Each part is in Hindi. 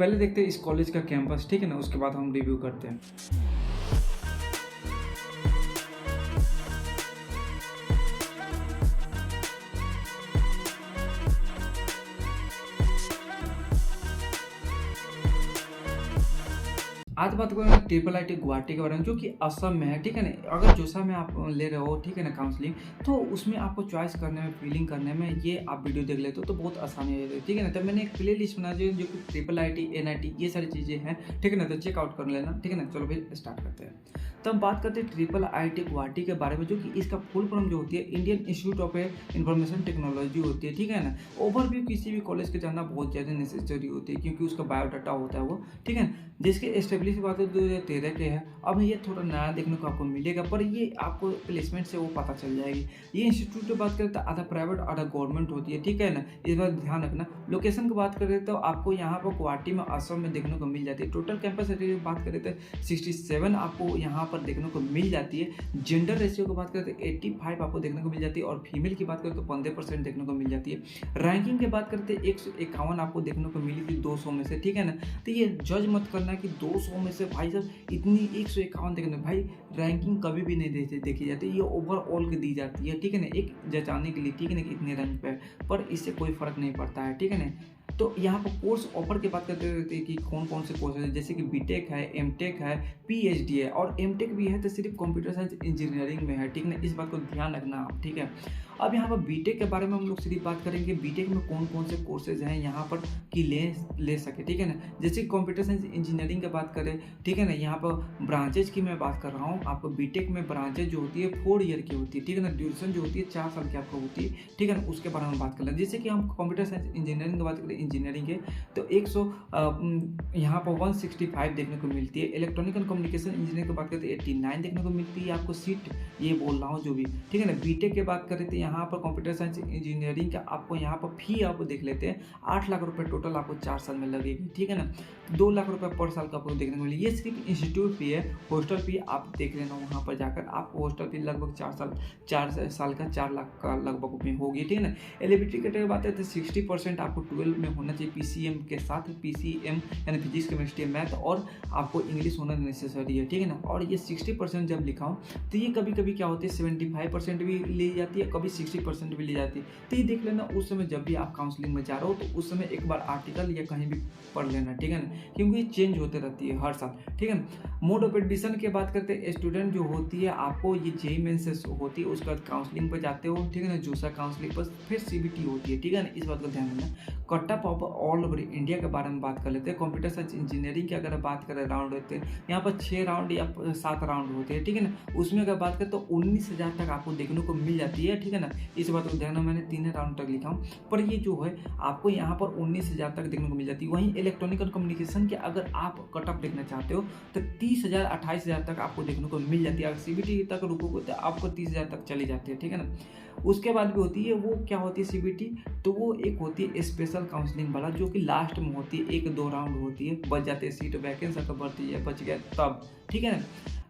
पहले देखते हैं इस कॉलेज का कैंपस, ठीक है ना, उसके बाद हम रिव्यू करते हैं। आज बात करेंगे ट्रिपल आईटी गुवाहाटी के बारे में, जो कि असम में है, ठीक है ना। अगर जोसा में आप ले रहे हो, ठीक है ना, काउंसलिंग, तो उसमें आपको चॉइस करने में, फीलिंग करने में ये आप वीडियो देख लेते हो तो बहुत आसानी हो जाती है, ठीक है ना। तो मैंने एक प्ले लिस्ट बना दी जो कि ट्रिपल आईटी, एनआईटी, ये सारी चीज़ें हैं, ठीक है ना। तो चेकआउट कर लेना, ठीक है ना। चलो फिर स्टार्ट करते हैं। तो हम बात करते हैं ट्रिपल आईटी गुवाहाटी के बारे में, जो कि इसका फुल फॉर्म जो होती है Indian institute of information technology होती है, ठीक है ना। ओवरव्यू किसी भी कॉलेज के जानना बहुत ज़्यादा नेसेसरी होती है, क्योंकि उसका बायोडाटा होता है वो, ठीक है ना। जिसके एस्टेब्लिश बात है 2013 के है। अब ये थोड़ा नया देखने को आपको मिलेगा, पर ये आपको प्लेसमेंट से वो पता चल जाएगी। ये इंस्टीट्यूट की बात करें तो आधा प्राइवेट आधा गवर्नमेंट होती है, ठीक है ना। इस बात ध्यान रखना। लोकेशन की बात करें तो आपको यहाँ पर गुवाहाटी में, असम में देखने को मिल जाती है। टोटल कैंपस की बात करें तो 67 आपको यहाँ पर देखने को मिल जाती है। जेंडर रेशियो की बात करें तो 85 आपको देखने को मिल जाती है, और फीमेल की बात करें तो 15% देखने को मिल जाती है। रैंकिंग की बात करते 151 आपको देखने को मिली थी 200 में से, ठीक है ना। तो ये जज मत करना कि 200 में से भाई साहब इतनी 151 देखने, भाई रैंकिंग कभी भी नहीं देखी जाती, ये ओवरऑल की दी जाती है, ठीक है ना, एक जचाने के लिए, ठीक है ना, कि इतने रैंक पे, पर इससे कोई फर्क नहीं पड़ता है, ठीक है ना। तो यहाँ पर कोर्स ऑफर की बात करते रहते हैं कि कौन कौन से कोर्स है, जैसे कि बीटेक है, एमटेक है, पीएचडी है, और एमटेक भी है तो सिर्फ कंप्यूटर साइंस इंजीनियरिंग में है, ठीक है ना। इस बात को ध्यान रखना आप, ठीक है। अब यहाँ पर बीटेक के बारे में हम लोग सिर्फ बात करेंगे, बीटेक में कौन कौन से कोर्सेज हैं यहाँ पर कि ले सके, ठीक है ना। जैसे कंप्यूटर साइंस इंजीनियरिंग की बात करें, ठीक है ना, यहाँ पर ब्रांचेज की मैं बात कर रहा हूँ। आपको बीटेक में ब्रांचेज जो होती है 4 ईयर की होती है, ठीक है ना। ड्यूरेशन जो होती है 4 साल की आपको होती है, ठीक है ना। उसके बारे में बात कर लें। जैसे कि हम कंप्यूटर साइंस इंजीनियरिंग की बात करें, इंजीनियरिंग के तो 100 यहाँ पर 165 देखने को मिलती है। इलेक्ट्रॉनिक एंड कम्युनिकेशन इंजीनियरिंग की बात करते हैं 89 देखने को मिलती है आपको सीट, ये बोल रहा हूँ जो भी, ठीक है ना। बीटेक की बात करें तो यहाँ पर कंप्यूटर साइंस इंजीनियरिंग का आपको यहाँ पर फी आप देख लेते हैं 8 लाख रुपए टोटल आपको 4 साल में लगेगी, ठीक है ना। 2 लाख रुपए पर साल का आपको देखने को मिलेगी। ये सिर्फ इंस्टीट्यूट फी है, हॉस्टल फी आप देख लेना वहाँ पर जाकर, आपको हॉस्टल फी लगभग 4 साल का 4 लाख का लगभग में होगी, ठीक है ना। एलिजिबिलिटी की बात है तो 60% आपको 12 में होना चाहिए पीसीएम के साथ, पीसीएम यानी फिजिक्स केमिस्ट्री मैथ, और आपको इंग्लिश होना नेसेसरी है, ठीक है ना। और ये 60% जब लिखा हूँ तो ये कभी कभी क्या होती है 75% भी ली जाती है, कभी 60% भी ली जाती है। तो ये देख लेना उस समय जब भी आप काउंसलिंग में जा रहे हो, तो उस समय एक बार आर्टिकल या कहीं भी पढ़ लेना, ठीक है ना, क्योंकि ये चेंज होते रहती है हर साल, ठीक है ना। मोड ऑफ एडमिशन की बात करते हैं, स्टूडेंट जो होती है आपको ये जेईई मेंस से होती है, उसके बाद काउंसलिंग पर जाते हो, ठीक है ना, जोसा काउंसलिंग पर, फिर सीबीटी होती है, ठीक है ना। इस बात का ध्यान रखना। Cut off all over India के बारे में बात कर लेते हैं। कंप्यूटर साइंस इंजीनियरिंग की अगर बात करें राउंड होते हैं यहाँ पर 6 राउंड या 7 राउंड होते हैं, ठीक है ना। उसमें अगर बात करें तो 19,000 तक आपको देखने को मिल जाती है, ठीक है ना। इस बात को ध्यान में, मैंने 3 राउंड तक लिखा हूँ, पर ये जो है आपको यहाँ पर 19,000 तक देखने को मिल जाती है। वहीं इलेक्ट्रॉनिक और कम्युनिकेशन के अगर आप कट ऑफ देखना चाहते हो तो 30,000 28,000 तक आपको देखने को मिल जाती है। अगर सीबीटी तक रुकोगे तो आपको 30,000 तक चली जाती है, ठीक है ना। उसके बाद भी होती है, वो क्या होती है सीबीटी, तो वो एक होती है स्पेशल काउंसलिंग वाला, जो कि लास्ट में होती है, 1-2 राउंड होती है, बच जाते हैं सीट, वैकेंसी अगर बढ़ती है, बच गया तब, ठीक है ना।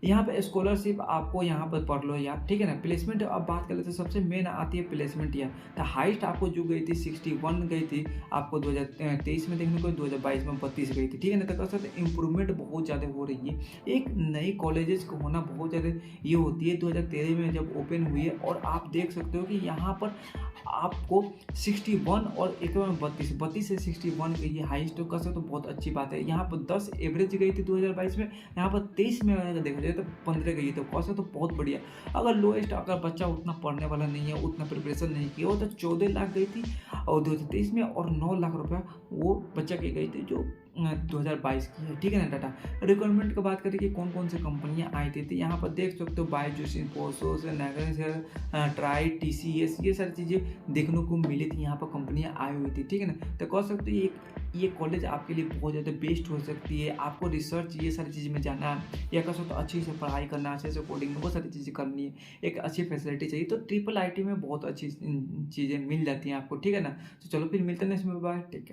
यहाँ पे स्कॉलरशिप आपको यहाँ पर पढ़ लो यार, ठीक है ना। प्लेसमेंट अब बात कर लेते हैं, सबसे मेन आती है प्लेसमेंट यार। तो हाइस्ट आपको जो गई थी 61 गई थी आपको 2023 में देखने को, 2022 में 32 गई थी, ठीक है ना। तो कह सकते इंप्रूवमेंट बहुत ज़्यादा हो रही है। एक नई कॉलेजेस को होना बहुत ज़्यादा ये होती है 2013 में जब ओपन हुई है, और आप देख सकते हो कि यहाँ पर आपको 61 और एक में 32 से 61 की ये हाइस्ट तो कर सकते तो बहुत अच्छी बात है। यहाँ पर 10 एवरेज गई थी 2022 में, यहाँ पर 23 में अगर देखा जाए तो 15 गई तो कौन सा तो बहुत बढ़िया। अगर लोएस्ट, अगर बच्चा उतना पढ़ने वाला नहीं है, उतना प्रिपरेशन नहीं किया हो, तो 14 लाख गई थी और 2023 में, और 9 लाख रुपया वो बच्चा की गई थी जो 2022 की है, ठीक है ना। डाटा रिक्वायरमेंट की बात करें कि कौन कौन सी कंपनियां आई थी, तो यहाँ पर देख सकते हो बायजूस, इन्फोसिस, नागर, ट्राई, टीसीएस, ये सारी चीज़ें देखने को मिली थी, यहाँ पर कंपनियां आई हुई थी, ठीक है ना। तो कह सकते हो ये कॉलेज आपके लिए बहुत ज़्यादा बेस्ट हो सकती है। आपको रिसर्च ये सारी चीज़ में जाना है, या कह सकते हो अच्छी से पढ़ाई करना, अच्छे से कोडिंग, बहुत सारी चीज़ें करनी है, एक अच्छी फैसिलिटी चाहिए, तो ट्रिपल आईटी में बहुत अच्छी चीज़ें मिल जाती हैं आपको, ठीक है ना। तो चलो फिर मिलते हैं इसमें, बाय, टेक केयर।